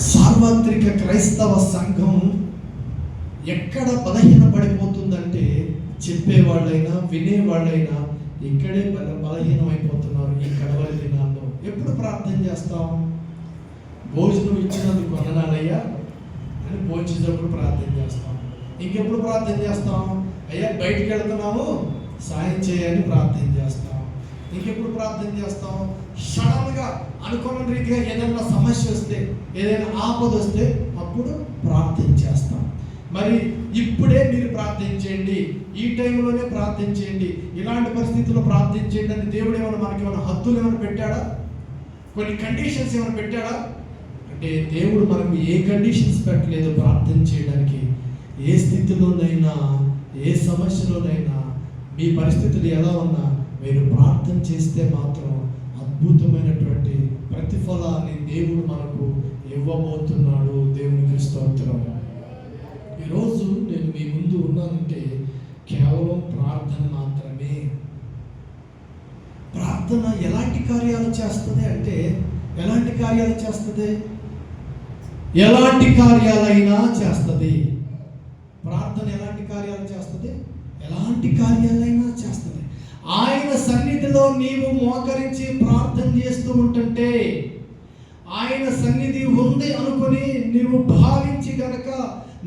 సార్వత్రిక క్రైస్తవ సంఘం ఎక్కడ బలహీనపడిపోతుందంటే చెప్పేవాళ్ళైనా వినేవాళ్ళైనా ఇక్కడే బలహీనమైపోతున్నారు. ఈ కడవరి దినాల్లో ఎప్పుడు ప్రార్థన చేస్తాం? భోజనం ఇచ్చినందుకు వందనాలయ్యా అని భోజనప్పుడు ప్రార్థన చేస్తాం. ఇంకెప్పుడు ప్రార్థన చేస్తాం? అయ్యా బయటికి వెళ్తున్నాము సాయం చేయని ప్రార్థన చేస్తాం. ఇంకెప్పుడు ప్రార్థన చేస్తాం? సడన్గా అనుకున్న రీతిగా ఏదైనా సమస్య వస్తే, ఏదైనా ఆపద వస్తే అప్పుడు ప్రార్థన చేస్తాం. మరి ఇప్పుడే మీరు ప్రార్థించండి, ఈ టైంలోనే ప్రార్థించండి, ఇలాంటి పరిస్థితుల్లో ప్రార్థించండి అని దేవుడు మనకి ఏమైనా హద్దులు ఏమైనా పెట్టాడా? కొన్ని కండిషన్స్ ఏమైనా పెట్టాడా? అంటే దేవుడు మనకు ఏ కండిషన్స్ పెట్టలేదు ప్రార్థన చేయడానికి. ఏ స్థితిలోనైనా, ఏ సమస్యలోనైనా, మీ పరిస్థితులు ఎలా ఉన్నా మీరు ప్రార్థన చేస్తే మాత్రం అద్భుతమైనటువంటి ప్రతిఫలాన్ని దేవుడు మనకు ఇవ్వబోతున్నాడు. దేవునికి స్తోత్రం. ఈరోజు నేను మీ ముందు ఉన్నానంటే కేవలం ప్రార్థన మాత్రమే. ప్రార్థన ఎలాంటి కార్యాలు చేస్తుంది అంటే, ఎలాంటి కార్యాలు చేస్తుంది? ఎలాంటి కార్యాలైనా చేస్తుంది. ప్రార్థన ఎలాంటి కార్యాలు చేస్తుంది? ఎలాంటి కార్యాలైనా చేస్తుంది. ఆయన సన్నిధిలో నీవు మోకరించి ప్రార్థన చేస్తూ ఉంటుంటే, ఆయన సన్నిధి ఉంది అనుకుని నీవు భావించి గనక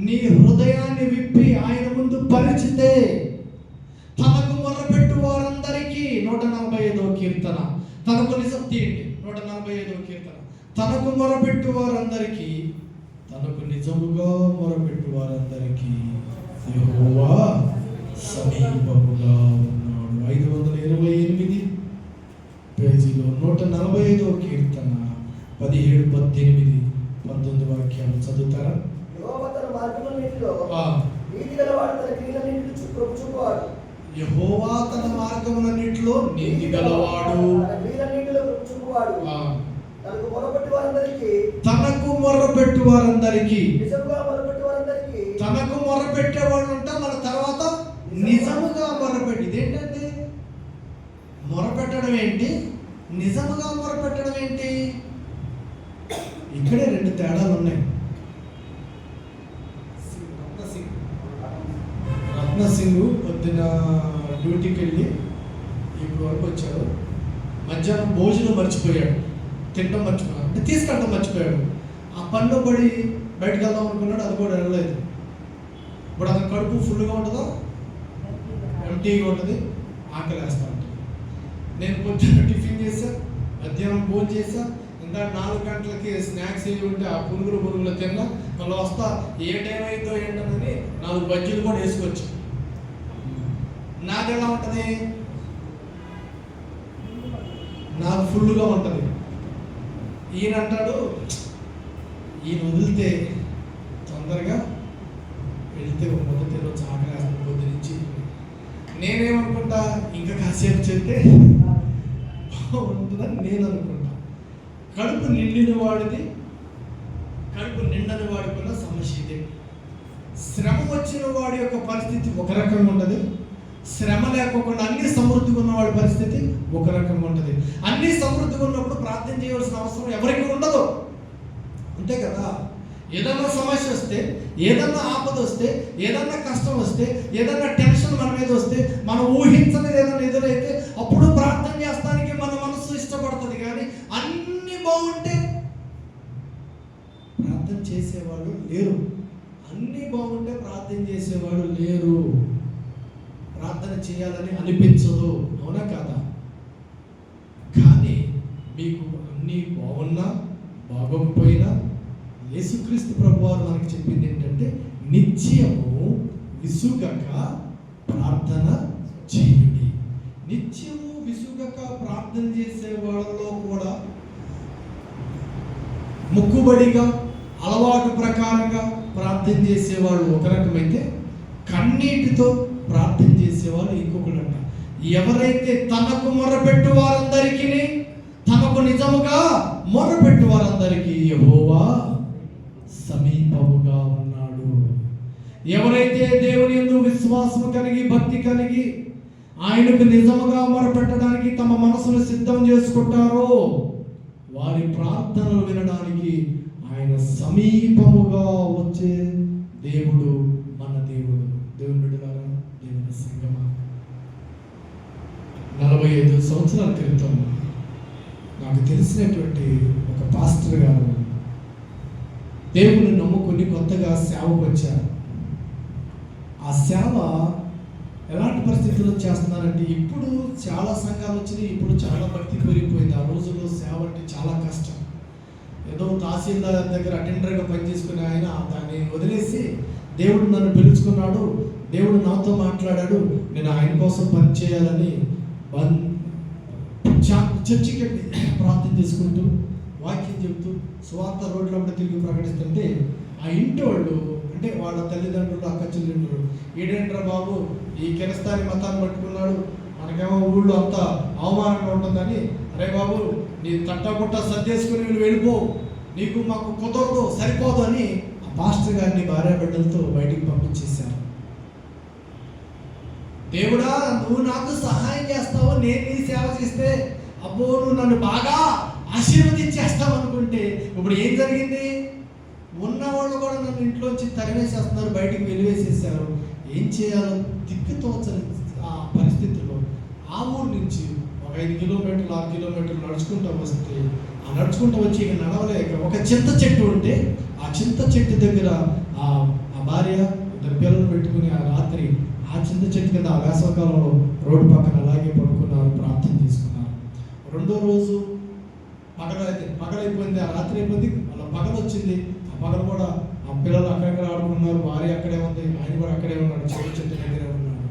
నీ హృదయాన్ని విప్పి ఆయన ముందు పరిచితే, తనకు మొరపెట్టు వారందరికీ 145వ కీర్తన, తనకు నిజం తీయండి 145వ కీర్తన, తనకు మొరపెట్టు వారందరికీ, తనకు నిజముగా మొరపెట్టు వారందరికీ యెహోవా సమీపముగా ఉన్నాడు. 528 పేజీలో 145వ కీర్తన 17, 18, 19 వాక్యాలు చదువుతారా? యెహోవా తన మార్గములన్నిటిలో నీతి గలవాడు, తనకు మొర్రపెట్టు వారందరికీ, తనకు మొర్రపెట్టేవాళ్ళు ఉంటా. మన తర్వాత నిజముగా మొర్రపెట్టి, ఇదేంటంటే మొరపెట్టడం ఏంటి, నిజముగా మొరపెట్టడం ఏంటి? ఇక్కడే 2 తేడాలు ఉన్నాయి. రత్నసింగ్ పొద్దున డ్యూటీకి వెళ్ళి ఇప్పుడు వరకు వచ్చాడు. మధ్యాహ్నం భోజనం మర్చిపోయాడు, తినడం మర్చిపోయాడు, అంటే తీసుకెళ్ళడం మర్చిపోయాడు. ఆ పనిలో పడి బయటకు వెళ్దాం అనుకున్నాడు, అది కూడా వెళ్ళలేదు. ఇప్పుడు అతని కడుపు ఫుల్గా ఉంటుందా, ఎంటీగా ఉంటుంది, ఆకలి వేస్తూ ఉంటుంది. నేను పొద్దున్న టిఫిన్ చేశా, మధ్యాహ్నం భోజనం చేశా, ఇంకా 4 గంటలకి స్నాక్స్ ఏవి ఉంటే ఆ పురుగులు తిన్నా. మళ్ళీ వస్తా ఏ టైం అయితే ఏంటని 4 బజ్జీలు కూడా వేసుకొచ్చు. నాకెలా ఉంటుంది? నాకు ఫుల్గా ఉంటుంది. ఈయన అంటాడు, ఈయన వదిలితే తొందరగా వెళితే మొదటి రోజు ఆకలి వేస్తుంది పొద్దు నుంచి. నేనేమనుకుంటా, ఇంకా కాసేపు చెప్తే బాగుంటుందని నేను అనుకుంటా. కడుపు నిండిన వాడిది, కడుపు నిండని వాడికున్న సమస్య ఇదే. శ్రమ వచ్చిన వాడి యొక్క పరిస్థితి ఒక రకంగా ఉంటుంది, శ్రమ లేకోకుండా అన్ని సమృద్ధిగా ఉన్న వాడి పరిస్థితి ఒక రకంగా ఉంటుంది. అన్ని సమృద్ధిగా ఉన్నప్పుడు ప్రార్థన చేయవలసిన అవసరం ఎవరికి ఉండదు, అంతే కదా. ఏదన్నా సమస్య వస్తే, ఏదన్నా ఆపద వస్తే, ఏదన్నా కష్టం వస్తే, ఏదన్నా టెన్షన్ మన మీద వస్తే, మనం ఊహించనిది ఏదైనా ఎదురైతే అప్పుడు ప్రార్థన చేస్తానికి మన మనసు ఇష్టపడుతుంది. కానీ అన్ని బాగుంటే ప్రార్థన చేసేవాడు లేరు. అన్ని బాగుంటే ప్రార్థన చేసేవాడు లేరు. ప్రార్థన చేయాలని అనిపించదు, అవునా కాదా? కానీ మీకు అన్నీ బాగున్నా బాగోకపోయినా యేసుక్రీస్తు ప్రభువారు మనకి చెప్పింది ఏంటంటే, నిత్యము విసుగక ప్రార్థన చేయుడి. నిత్యము విసుగక ప్రార్థన చేసే వాళ్ళలో కూడా మొక్కుబడిగా అలవాటు ప్రకారంగా ప్రార్థన చేసేవాళ్ళు ఒక రకమైతే, కన్నీటితో ప్రార్థన చేసేవాళ్ళు ఇంకొకరంట. ఎవరైతే తనకు మొరపెట్టు వారందరికీ, తనకు నిజముగా మొరపెట్టు వారందరికీ యెహోవా సమీపముగా ఉన్నాడు. ఎవరైతే దేవుని యందు విశ్వాసం కలిగి, భక్తి కలిగి, ఆయనకు నిజముగా మొరపెట్టడానికి తమ మనసును సిద్ధం చేసుకుంటారో వారి ప్రార్థనలు వినడానికి ఆయన సమీపముగా వచ్చే దేవుడు మన దేవుడు. దేవుని బిడ్డలారా, దేవుని సంగమా, 45 సంవత్సరాల క్రితం నాకు తెలిసినటువంటి ఒక పాస్టర్ గారు దేవుని నమ్ముకుని కొత్తగా సేవకు వచ్చారు. ఆ సేవ ఎలాంటి పరిస్థితుల్లో చేస్తున్నారంటే, ఇప్పుడు చాలా సంఘాలు వచ్చినాయి, ఇప్పుడు చాలా భక్తి పెరిగిపోయింది. ఆ రోజుల్లో సేవ అంటే చాలా కష్టం. ఏదో తహసీల్దార్ దగ్గర అటెండర్గా పనిచేసుకునే ఆయన దాన్ని వదిలేసి దేవుడు నన్ను పిలుచుకున్నాడు, దేవుడు నాతో మాట్లాడాడు, నేను ఆయన కోసం పని చేయాలని చర్చికి వెళ్ళి ప్రార్థన చేసుకుంటూ వాక్యం చెబుతూ సువార్త రోడ్ల తిరిగి ప్రకటిస్తుంటే ఆ ఇంటి వాళ్ళు, అంటే వాళ్ళ తల్లిదండ్రులు, అక్క చెల్లెండ్రులు, ఈడేంట్రా బాబు ఈ కిరస్తాని మతాన్ని పట్టుకున్నాడు, మనకేమో ఊళ్ళో అంతా అవమానంగా ఉంటుందని, అరే బాబు నీ తట్టపుట్ట సర్దేసుకుని నువ్వు వెళ్ళిపో, నీకు మాకు కుదరదు, సరిపోదు అని ఆ పాస్టర్ గారిని భార్య బిడ్డలతో బయటికి పంపించేశారు. దేవుడా నువ్వు నాకు సహాయం చేస్తావు, నేను నీ సేవ చేస్తే అబ్బో నువ్వు నన్ను బాగా ఆశీర్వదించేస్తావు అనుకుంటే ఇప్పుడు ఏం జరిగింది? ఉన్నవాళ్ళు కూడా నన్ను ఇంట్లోంచి తరివేసేస్తున్నారు, బయటికి వెలివేసేసారు. ఏం చేయాలో దిక్కుతోచని ఆ పరిస్థితుల్లో ఆ ఊరు నుంచి ఒక 5 కిలోమీటర్లు 6 కిలోమీటర్లు నడుచుకుంటూ వస్తే, ఆ నడుచుకుంటూ వచ్చి ఇక నడవలేక ఒక చింత చెట్టు ఉంటే ఆ చింత చెట్టు దగ్గర ఆ భార్య 2 పిల్లలు పెట్టుకుని ఆ రాత్రి ఆ చింత చెట్టు కింద ఆ వేసవకాలంలో రోడ్డు పక్కన అలాగే పడుకున్నారు, ప్రార్థన చేసుకున్నారు. 2వ రోజు పగలైపోయింది, ఆ రాత్రి అయిపోయింది, అలా పగలు వచ్చింది. ఆ పగలు కూడా ఆ పిల్లలు అక్కడెక్కడ ఆడుకున్నారు, భార్య అక్కడే ఉంది, ఆయన కూడా అక్కడే ఉన్నాడు, చెట్టు దగ్గరే ఉన్నాడు.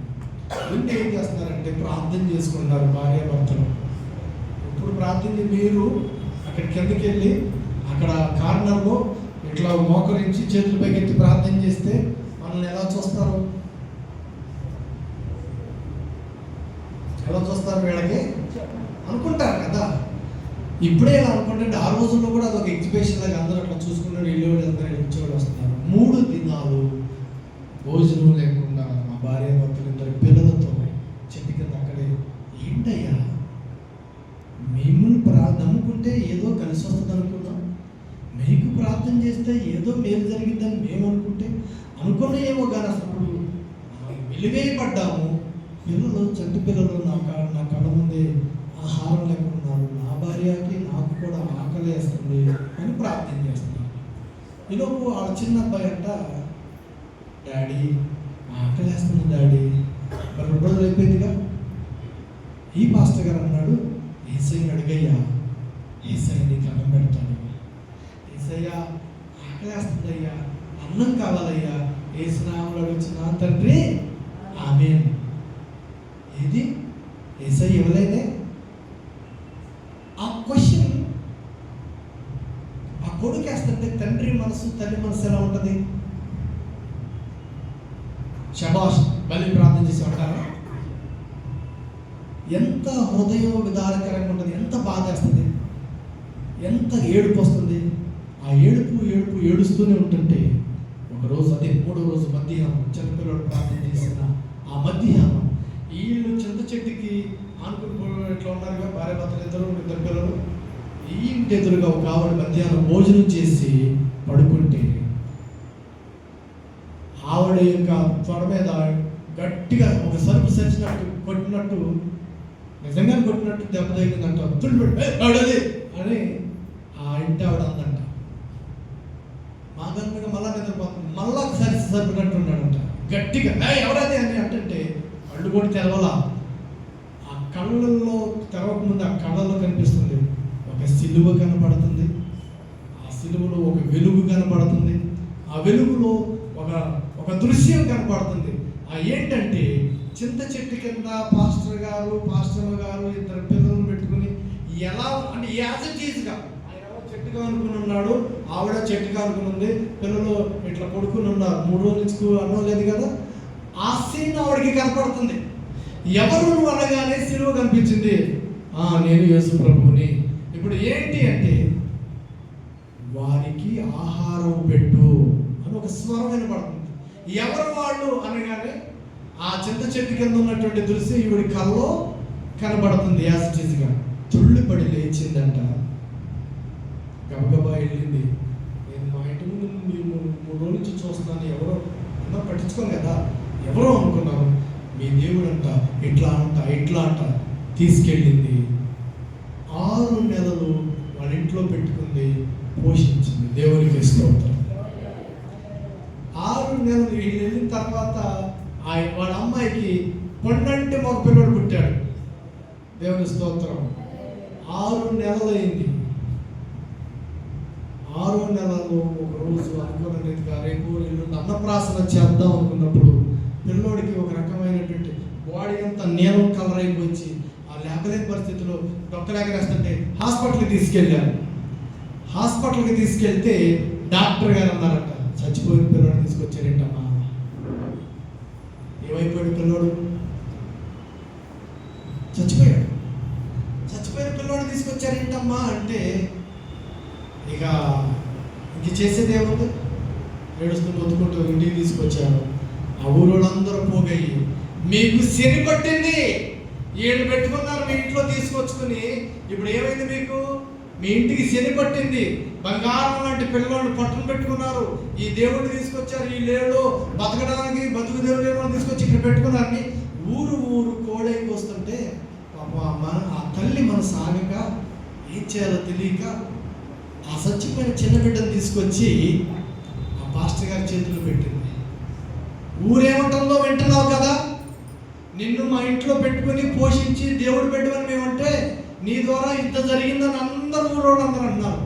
ఇంటి ఏం చేస్తున్నారంటే ప్రార్థన చేసుకుంటున్నారు భార్య భర్తలు. ఇప్పుడు ప్రార్థన మీరు అక్కడ కిందకి వెళ్ళి అక్కడ కార్నర్లో ఇట్లా మోకరించి చేతులు పైకెత్తి ప్రార్థన చేస్తే మనల్ని ఎలా చూస్తారు? ఎలా చూస్తారు? వీళ్ళకి అనుకుంటారు కదా. ఇప్పుడే ఎలా అనుకుంటే ఆ రోజుల్లో కూడా అదొక ఎగ్జిబిషన్ లాగా అందరూ అట్లా చూసుకున్నాడు, వెళ్ళేవాడు అందరూ వచ్చేవాడు వస్తున్నారు. 3 దినాలు భోజనం లేకుండా మా భార్య భర్తలు 2 పిల్లలతో చెట్టు కింద అక్కడే. ఏంటయ్యా మిమ్మల్ని నమ్ముకుంటే ఏదో కలిసి వస్తుంది అనుకున్నాం, మీకు ప్రార్థన చేస్తే ఏదో మేలు జరిగిందని మేము అనుకున్నా ఏమో కానీ అసలు వెలివేయబడ్డాము. పిల్లలు చెట్టు పిల్లలు నా కళ్ళ ముందే ఆహారం లేకున్నారు, నా భార్యకి నాకు కూడా ఆకలి వేస్తుంది అని ప్రార్థన చేస్తున్నారు. ఈలోపు వాళ్ళ చిన్న అబ్బాయి అంట, డాడీ ఆకలి వేస్తుంది డాడీ. మరి 2 రోజులు అయిపోయిందిగా. ఈ పాస్టర్ గారు అన్నాడు, ఏసయ్యని అడిగయ్యా, ఏసయ్య నీకు అన్నం పెడతాను, ఏసయ్య ఆకలి వేస్తుందయ్యా, అన్నం కావాలయ్యా, ఏసునామములో అడుగుచున్నా తండ్రి ఆమేన్. ఏది ఏసయ్య ఇవ్వలేదే? ఆ క్వశ్చన్ ఆ కొడుకు వేస్తుంటే తండ్రి మనసు తల్లి మనసు ఎలా ఉంటుంది? శబాష్ బలి ప్రార్థన చేసి ఉంటారా? ఎంత హృదయం విదారకరంగా ఉంటుంది, ఎంత బాధ వేస్తుంది, ఎంత ఏడుపు వస్తుంది. ఆ ఏడుస్తూనే ఉంటుంటే ఒకరోజు అదే 3వ రోజు మధ్యాహ్నం చిన్నపిల్లలు ప్రార్థన చేసిన ఆ మధ్యాహ్నం వీళ్ళు చింత చెట్టుకి ఆనుకుని ఎట్లా ఉన్నారుగా భార్య భర్తలు 2 పిల్లలు. ఈ ఇంటి ఎదురుగా ఒక ఆవిడ మధ్యాహ్నం భోజనం చేసి పడుకుంటే ఆవిడ యొక్క త్వర మీద గట్టిగా ఒక సరుపు సరిచినట్టు కొట్టినట్టు, నిజంగా కొట్టినట్టు దెబ్బ తగిలిందంట. తుళ్ళిపడి అని ఆ ఇంటి ఆవిడ అందంట. మా గన్నుగా మళ్ళా నిద్రపోతుంది, మళ్ళా ఒకసారి సరిపినట్టు ఉన్నాడంట. గట్టిగా ఎవరది అని అంటే కళ్ళు కూడా తెరవాల. ఆ కళ్ళల్లో తెరవకముందు ఆ కళ్ళల్లో కనిపిస్తుంది ఒక సిలువ కనపడుతుంది, ఆ సిలువలో ఒక వెలుగు కనపడుతుంది, ఆ వెలుగులో ఒక దృశ్యం కనపడుతుంది. ఆ ఏంటంటే చింత చెట్టు కింద పాస్టర్ గారు 2 పిల్లలను పెట్టుకుని ఎలా అంటే యాజ్ ఇట్ ఈజ్గా ఆయన చెట్టుగా అనుకుని ఉన్నాడు, ఆవిడ చెట్టుగా అనుకుని ఉంది, పిల్లలు ఇట్లా కొడుకుని ఉన్నారు. 3 రోజుల నుంచి అన్నం లేదు కదా. ఆ సీన్ ఆవిడకి కనపడుతుంది. ఎవరు నువ్వు అనగానే సిలువ కనిపించింది. నేను యేసు ప్రభువుని. ఇప్పుడు ఏంటి అంటే వారికి ఆహారం పెట్టు అని ఒక స్వరం వినపడుతుంది. ఎవరు వాళ్ళు అనగానే ఆ చింత చెట్టు కింద ఉన్నటువంటి దృశ్యం ఈవిడి కల్లో కనబడుతుంది. యాసిటీస్గా తుళ్ళిపడి లేచిందంట. గబగబా వెళ్ళింది. నేను మా ఇంటి వచ్చి చూస్తున్నాను, ఎవరో అందరూ పట్టించుకోను కదా, ఎవరో అనుకున్నాను. మీ దేవుడు అంట ఇట్లా అంట తీసుకెళ్ళింది. 6 నెలలు వాళ్ళ ఇంట్లో పెట్టుకుంది, పోషించింది. దేవునికి స్తోత్రం. 6 నెలలు వీళ్ళు వెళ్ళిన తర్వాత వాళ్ళ అమ్మాయికి పొన్నంటి మగ పిల్లడు పుట్టాడు. దేవుని స్తోత్రం. 6 నెలలు అయింది. 6 నెలలు ఒక రోజు అనుకున్న రీతిగా రేపు ఎల్లుండి అన్నప్రాసన చేద్దాం అనుకున్నప్పుడు పిల్లోడికి ఒక రకమైనటువంటి బాడీ అంతా నీలం కలర్ అయిపోయి ఆ లేపలేని పరిస్థితిలో డాక్టర్ ఎగరేస్తుంటే హాస్పిటల్కి తీసుకెళ్తే డాక్టర్ గారు అన్నారట, చచ్చిపోయిన పిల్లోడు తీసుకొచ్చారేంటమ్మా. ఏమైపోయాడు పిల్లోడు? చచ్చిపోయిన పిల్లోడు తీసుకొచ్చారేంటమ్మా అంటే ఇంక చేసేది ఏముంది? ఏడుస్తూ బతుకుంటూ ఇంటికి తీసుకొచ్చారు. ఆ ఊరోళ్ళందరూ పోగయ్యి, మీకు శని పట్టింది, ఏడు పెట్టుకున్నారు మీ ఇంట్లో తీసుకొచ్చుకుని, ఇప్పుడు ఏమైంది మీకు? మీ ఇంటికి శని పట్టింది, బంగారం లాంటి పిల్లలను పట్టును పెట్టుకున్నారు, ఈ దేవుడిని తీసుకొచ్చారు, ఈ లేడు బతకడానికి బతుకు దేవుడు తీసుకొచ్చి ఇక్కడ పెట్టుకున్నారని ఊరు కోడైకి వస్తుంటే ఆ తల్లి మన సాగక ఏం చేయాలో తెలియక ఆ చచ్చిపోయిన చిన్న బిడ్డను తీసుకొచ్చి ఆ పాస్టర్ గారి చేతులు పెట్టింది. ఊరేమంటుందో వింటున్నావు కదా, నిన్ను మా ఇంట్లో పెట్టుకుని పోషించి దేవుడు పెట్టమని మేమంటే నీ ద్వారా ఇంత జరిగిందని అందరూ ఊరోళ్ళందరూ అన్నారు.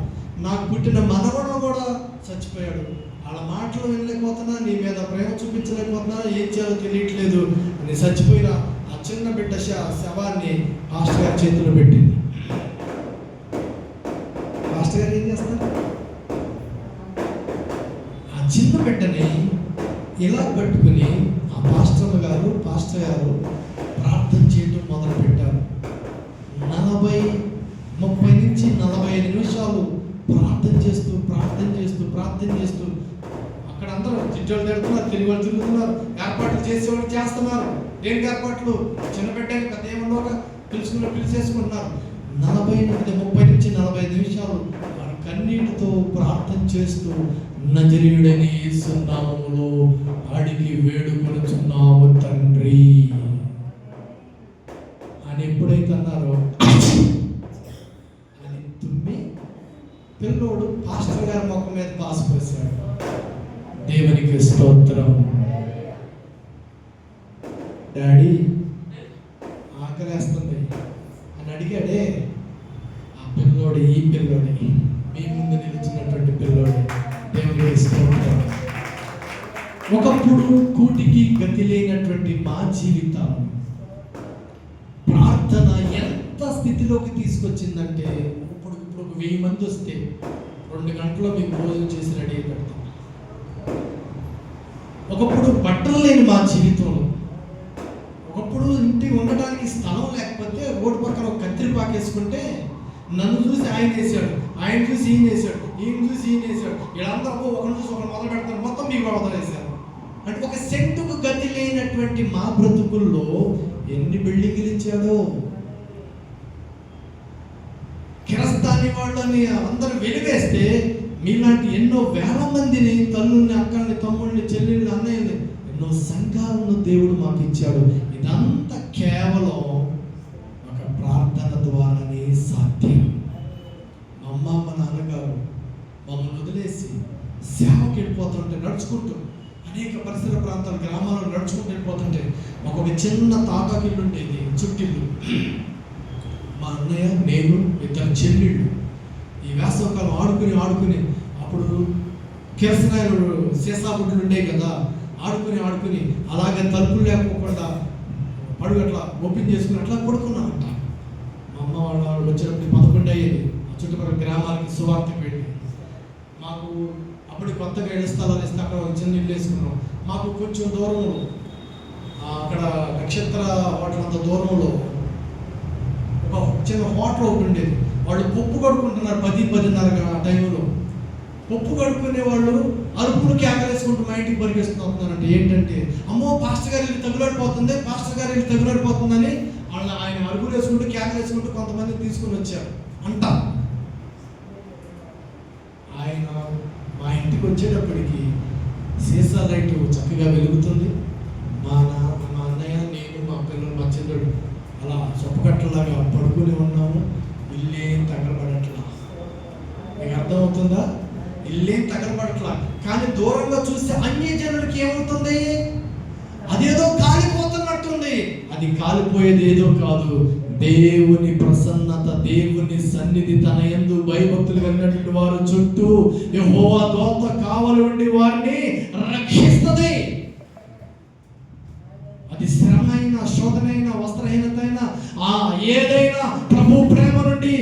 నాకు పుట్టిన మనవడు కూడా చచ్చిపోయాడు, వాళ్ళ మాటలు వినలేకపోతున్నా, నీ మీద ప్రేమ చూపించలేకపోతున్నా, ఏం చేయాలో తెలియట్లేదు అని చచ్చిపోయిన ఆ చిన్న బిడ్డ శవాన్ని పాస్టర్ గారి చేతిలో పెట్టింది. పాస్టర్ గారు ఏం చేస్తారు? ఆ చిన్న బిడ్డని ఇలా పట్టుకుని ఆ పాస్టర్ గారు ప్రార్థన చేయడం మొదలు పెట్టారు. 30 నుంచి 45 నిమిషాలు ప్రార్థన చేస్తూ అక్కడ అందరూ చిట్టోళ్ళు తిడుతున్నారు, తిరిగి వాళ్ళు తిరుగుతున్నారు, ఏర్పాట్లు చేసేవాళ్ళు చేస్తున్నారు. దేనికి ఏర్పాట్లు? చిన్న బిడ్డని పెద్ద ఏమన్నా పిలిచేసుకుంటున్నారు. 30 నుంచి 45 నిమిషాలు వారి కన్నీటితో ప్రార్థన చేస్తూ నజరేయుడైన యేసు నామములో అడిగి వేడుకొనుచున్నాము తండ్రి అని ఎప్పుడైతే అన్నారో అని తుమ్మి పిల్లోడు పాస్టర్ గారి ముఖం మీద పాసిపోసాడు. దేవునికి స్తోత్రం. డాడీ ఆకలేస్తుంది అని అడిగాడే ఆ పిల్లోడు, ఈ పిల్లోడి మీ ముందు నిలిచినటువంటి పిల్లోడు. దేవునికి స్తోత్రం. ఒకప్పుడు కూటికి గతి లేనటువంటి మా జీవితాలు ప్రార్థన ఎంత స్థితిలోకి తీసుకొచ్చిందంటే ఇప్పుడు 1000 మంది వస్తే 2 గంటల్లో మీకు భోజనం చేసి రెడీ అయి పెడతాం. ఒకప్పుడు బట్టలు లేని మా జీవితంలో, ఒకప్పుడు ఇంటికి ఉండడానికి స్థలం లేకపోతే రోడ్డు పక్కన ఒక కత్తిరి పాకేసుకుంటే నన్ను చూసి ఆయన వేసాడు, ఆయన చూసి ఈయన వేసాడు, ఈయన చూసి ఈయన వేసాడు, వీళ్ళందరూ ఒకరిని చూసి ఒకరు మొదలు పెడతారు, మొత్తం మీకు వదిలేశారు. అంటే ఒక సెంటుకు గతి లేనటువంటి మా బ్రతుకుల్లో ఎన్ని బిల్డింగ్లు ఇచ్చాడో. కిరస్తాని వాళ్ళని అందరూ వెలివేస్తే మీలాంటి ఎన్నో వేల మందిని, తల్లుల్ని, అక్కల్ని, తమ్ముళ్ళని, చెల్లెళ్ళని, అన్నయ్యని, ఎన్నో సంఘాలను దేవుడు మాకు ఇచ్చాడు. ఇదంతా కేవలం ఒక ప్రార్థన ద్వారానే సాధ్యం. మా అమ్మ, మా నాన్నగారు మమ్మల్ని వదిలేసి సేవకి వెళ్ళిపోతుంటే నడుచుకుంటూ అనేక పరిసర ప్రాంతాల గ్రామాల్లో నడుచుకుంటూ వెళ్ళిపోతుంటే మాకు ఒక చిన్న తాటాకిల్లు ఉండేది, చుట్టిల్లు. మా అన్నయ్య, నేను, 2 చెల్లెళ్ళు ఈ వేసవకాలం ఆడుకుని అప్పుడు కిరసనాయలు సీసా బుడ్లు ఉండేవి కదా, ఆడుకుని అలాగే తలుపులు లేకపోకుండా పడుగట్లా ఓపెన్ చేసుకుని అట్లా పడుకున్నామంట. మా అమ్మ వాళ్ళు వచ్చినప్పుడు 11 అయ్యేది. చుట్టుపక్కల గ్రామాలకి సువార్తకు వెళ్ళి మాకు అప్పుడు కొత్తగా 7 స్థలాలు ఇస్తే అక్కడ ఒక చిన్న ఇల్లు వేసుకున్నాం. మాకు కొంచెం దూరంలో అక్కడ నక్షత్ర హోటల్ అంత దూరంలో ఒక చిన్న హోటల్ ఒకటి ఉండేది. వాళ్ళు పప్పు కడుక్కుంటున్నారు 10-10:30 టైంలో. పప్పు కడుక్కునే వాళ్ళు అరుపులు కేకలేసుకుంటూ మా ఇంటికి పరిగెస్తున్నారంటే ఏంటంటే, అమ్మో పాస్టర్ గారు ఇల్లు తగులాడిపోతుందని ఆయన అరుపులు వేసుకుంటూ కేకలేసుకుంటూ కొంతమంది తీసుకుని వచ్చారు అంట. ఆయన మా ఇంటికి వచ్చేటప్పటికి సీసా లైట్ చక్కగా వెలుగుతుంది. మా అన్నయ్య, నేను, మా పిల్లలు, మా చెల్లెడు అలా చొప్పకట్టలాగా పడుకుని ఉన్నాము. ఇల్లేం తగలబడట్లా. మీకు అర్థమవుతుందా? ఇల్లేం తగలబడట్లా. కానీ దూరంగా చూస్తే అన్య జనులకి ఏమవుతుంది? అదేదో కాలిపోతున్నట్టుంది. అది కాలిపోయేది ఏదో కాదు, దేవుని ప్రసన్నత, దేవుని సన్నిధి తన యందు భయభక్తులు కలిగినటువంటి వారు చుట్టూ యెహోవా దూత కావలి ఉండి వారిని రక్షిస్తుంది. అది శ్రమైన, శోధనైన, వస్త్రహీనతైన ఏదైనా ప్రభు ప్రేమ నుండి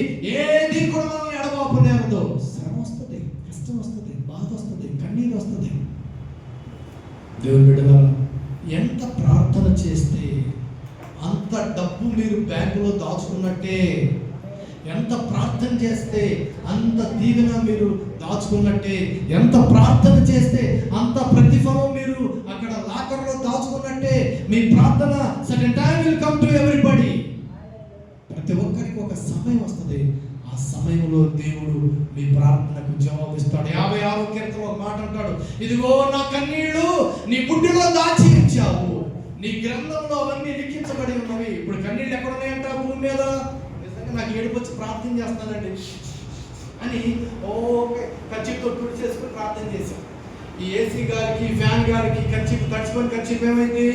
ఏది కూడా మనం ఎడబాపనేరదు. శ్రమ వస్తుంది, కష్టం వస్తుంది, బాధ వస్తుంది, కన్నీరు వస్తుంది. దేవుని బిడ్డలారా, ఎంత ప్రార్థన చేస్తే అంత డబ్బు మీరు బ్యాంకులో దాచుకున్నట్టే. ఎంత ప్రార్థన చేస్తే అంత దీవెన మీరు దాచుకున్నట్టే. ఎంత ప్రార్థన చేస్తే అంత ప్రతిఫలం మీరు అక్కడ లాకర్లో దాచుకున్నట్టే. మీ ప్రార్థన certain time will come to everybody. ప్రతి ఒక్కరికి ఒక సమయం వస్తుంది. ఆ సమయంలో దేవుడు మీ ప్రార్థనకు జవాబిస్తాడు. 56వ కీర్తనలో ఒక మాట అంటాడు, ఇదిగో నా కన్నీళ్లు నీ బుడ్డిలో దాచి ఇచ్చావు, నీ గ్రంథంలో అవన్నీ లిఖించబడి ఉన్నవి. ఇప్పుడు కన్నీళ్ళు ఎక్కడ ఉన్నాయంట భూమి మీద? నిజంగా నాకు ఏడుపు వచ్చి ప్రార్థన చేస్తానండి అని కచ్చిప్తో తుడి చేసుకుని ప్రార్థన చేశాం. ఈ ఏసీ గారికి, ఫ్యాన్ గారికి కచ్చిప్ తడుచుకొని కచ్చిప్ ఏమైంది?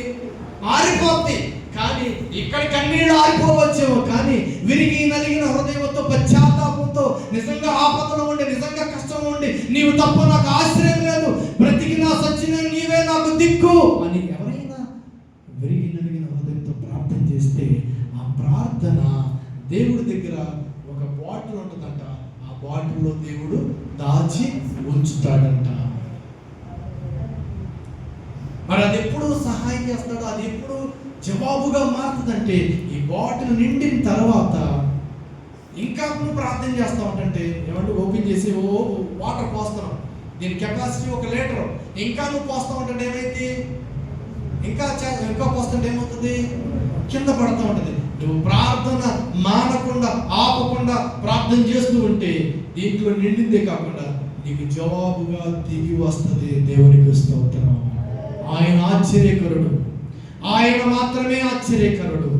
ఆరిపోద్ది. కానీ ఇక్కడ కన్నీళ్ళు ఆరిపోవచ్చేమో, కానీ విరిగి నలిగిన హృదయంతో, పశ్చాత్తాపంతో, నిజంగా ఆపదలో ఉండి, నిజంగా కష్టంలో ఉండి, నీవు తప్ప నాకు ఆశ్రయం లేదు, బ్రతికినా సచ్చినా నీవే నాకు దిక్కు అని ఎవరైనా విరిగి నలిగిన హృదయంతో ప్రార్థన చేస్తే ఆ ప్రార్థన దేవుడి దగ్గర ఒక బాటిల్ ఉంటుందంట. ఆ బాటిల్లో దేవుడు దాచి ఉంచుతాడంట. మరి అది ఎప్పుడు సహాయం చేస్తాడు, అది ఎప్పుడు జవాబుగా మారుతుందంటే ఈ బాటిల్ నిండిన తర్వాత ఇంకా నువ్వు ప్రార్థన చేస్తా ఉంటే, ఏమంటే ఓపెన్ చేసి వాటర్ పోస్తున్నావు, దీని కెపాసిటీ 1 లీటర్, ఇంకా నువ్వు పోస్తా ఉంటే ఏమైంది? ఇంకా పోస్తుంటే ఏమవుతుంది? కింద పడుతూ ఉంటుంది. నువ్వు ప్రార్థన మానకుండా, ఆపకుండా ప్రార్థన చేస్తూ ఉంటే దీంట్లో నిండిందే కాకుండా నీకు జవాబుగా దిగి వస్తుంది. దేవునికి స్తోత్రం. ఆయన ఆశ్చర్యకరుడు. ఆయన మాత్రమే ఆశ్చర్యకరుడు.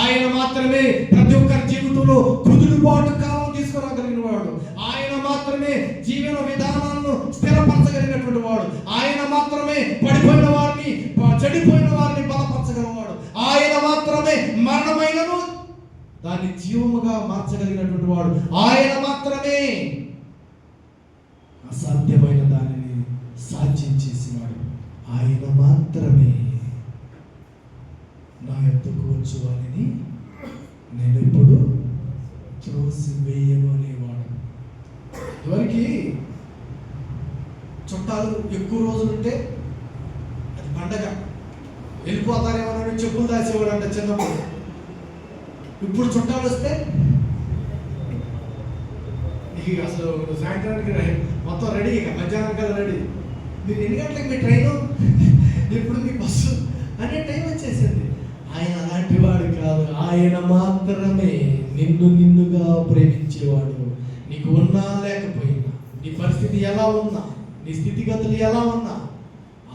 ఆయన మాత్రమే ప్రతి ఒక్కరి జీవితంలో కుదురుబాటు కాలం తీసుకురాగలిగిన వాడు. ఆయన మాత్రమే జీవన విధానాలను స్థిరపరచగలిగినటువంటి వాడు. ఆయన మాత్రమే పడిపోయిన వారిని, చెడిపోయిన వారిని బలపరచగలవాడు. ఆయన మాత్రమే మరణమైనను దాన్ని జీవముగా మార్చగలిగినటువంటి వాడు. ఆయన మాత్రమే అసాధ్యమైన దానిని సాధ్యం చేసేవాడు. ఆయన మాత్రమే నా యొద్దకు వచ్చు వారిని నేను ఇప్పుడు త్రోసివేయను అనేవాడు. ఎవరికి చుట్టాలు ఎక్కువ రోజులుంటే అది పండగ, వెళ్ళిపోతారేమో చెప్పులు దాచేవాడు అంట చిన్నప్పుడు. ఇప్పుడు చుట్టాలు వస్తే ఇక అసలు సాయంత్రానికి మొత్తం రెడీ, ఇక మధ్యాహ్నం కల్లా రెడీ. మీరు ఎన్ని గంటలకు మీ ట్రైను, ఇప్పుడు మీ బస్సు అనే టైం వచ్చేసింది. ఆయన అలాంటి వాడు కాదు. ఆయన మాత్రమే నిన్నుగా ప్రేమించేవాడు. నీకు ఉన్నా లేకపోయినా, నీ పరిస్థితి ఎలా ఉన్నా, నీ స్థితిగతులు ఎలా ఉన్నా,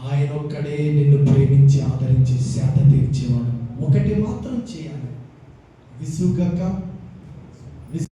ఆయన ఒక్కడే నిన్ను ప్రేమించి ఆదరించి సేద తీర్చేవాడు. ఒకటి మాత్రం చేయాలి, విసుగక